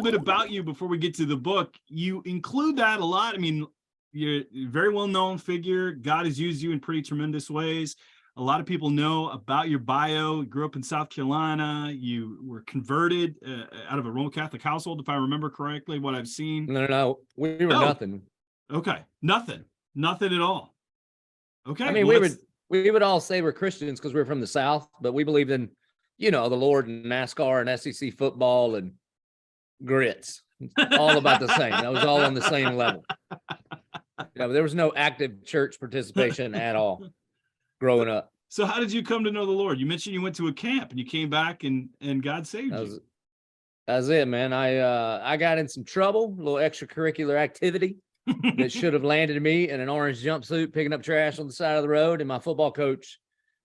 bit about you before we get to the book. You include that a lot. I mean, you're a very well-known figure. God has used you in pretty tremendous ways. A lot of people know about your bio. You grew up in South Carolina. You were converted out of a Roman Catholic household, if I remember correctly, what I've seen. No. We were nothing. Okay. Nothing at all. Okay. I mean, we would all say we're Christians because we're from the South, but we believed in, the Lord and NASCAR and SEC football and grits. All about the same. That was all on the same level. There was no active church participation at all growing up. So how did you come to know the Lord? You mentioned you went to a camp and you came back and God saved you. That's it, man. I got in some trouble, a little extracurricular activity that should have landed me in an orange jumpsuit picking up trash on the side of the road. And my football coach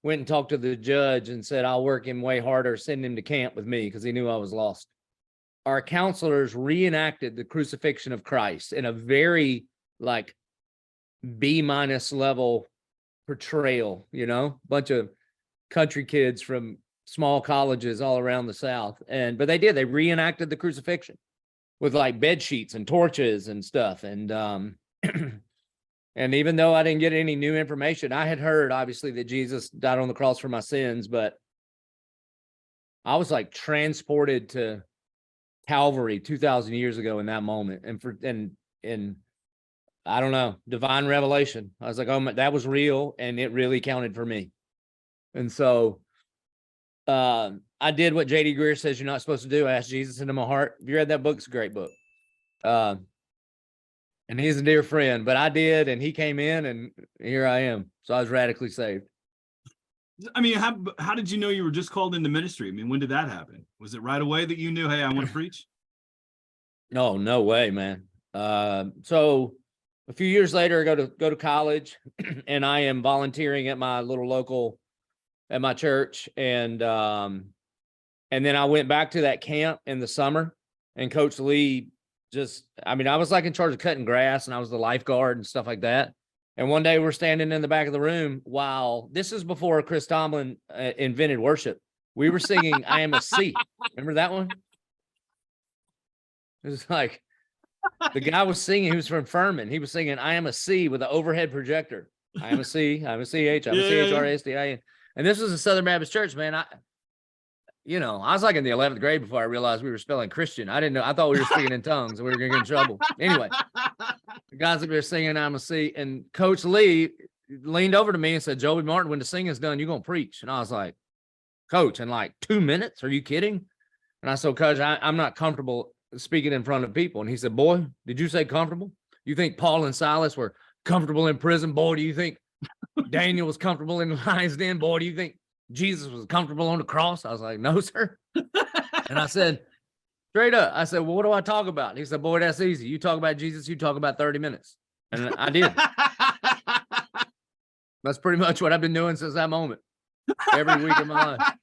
went and talked to the judge and said, I'll work him way harder, send him to camp with me because he knew I was lost. Our counselors reenacted the crucifixion of Christ in a very B- level portrayal, bunch of country kids from small colleges all around the South. But they reenacted the crucifixion with bed sheets and torches and stuff. And and even though I didn't get any new information, I had heard obviously that Jesus died on the cross for my sins, but I was transported to Calvary 2,000 years ago in that moment. And I don't know, divine revelation. I was like, oh, that was real. And it really counted for me. And so I did what J.D. Greer says you're not supposed to do. I asked Jesus into my heart. If you read that book, it's a great book. And he's a dear friend, but I did, and he came in, and here I am. So I was radically saved. I mean, how did you know you were just called into ministry? I mean, when did that happen? Was it right away that you knew, hey, I want to preach? No, no way, man. So a few years later, I go to college, and I am volunteering at my at my church, and then I went back to that camp in the summer, and Coach Lee I was in charge of cutting grass, and I was the lifeguard and stuff like that. And one day we're standing in the back of the room while this is before Chris Tomlin invented worship. We were singing I Am a Sea. Remember that one? It was the guy was singing, he was from Furman. He was singing I Am a Sea with an overhead projector. I am a C, I'm a CH, I'm a CHRSDIN. And this was a Southern Baptist church, man. I was in the 11th grade before I realized we were spelling Christian. I didn't know. I thought we were speaking in tongues and we were going to get in trouble. Anyway, the guys up there singing I'm a C, and Coach Lee leaned over to me and said, Joby Martin, when the singing's done, you're going to preach. And I was like, Coach, in 2 minutes? Are you kidding? And I said, Coach, I'm not comfortable speaking in front of people. And he said, boy, did you say comfortable? You think Paul and Silas were comfortable in prison? Boy, do you think Daniel was comfortable in the lion's den? Boy, do you think Jesus was comfortable on the cross? I was like, no, sir. And I said, straight up, I said, well, what do I talk about? And he said, boy, that's easy. You talk about Jesus, you talk about 30 minutes. And I did. That's pretty much what I've been doing since that moment. Every week of my life.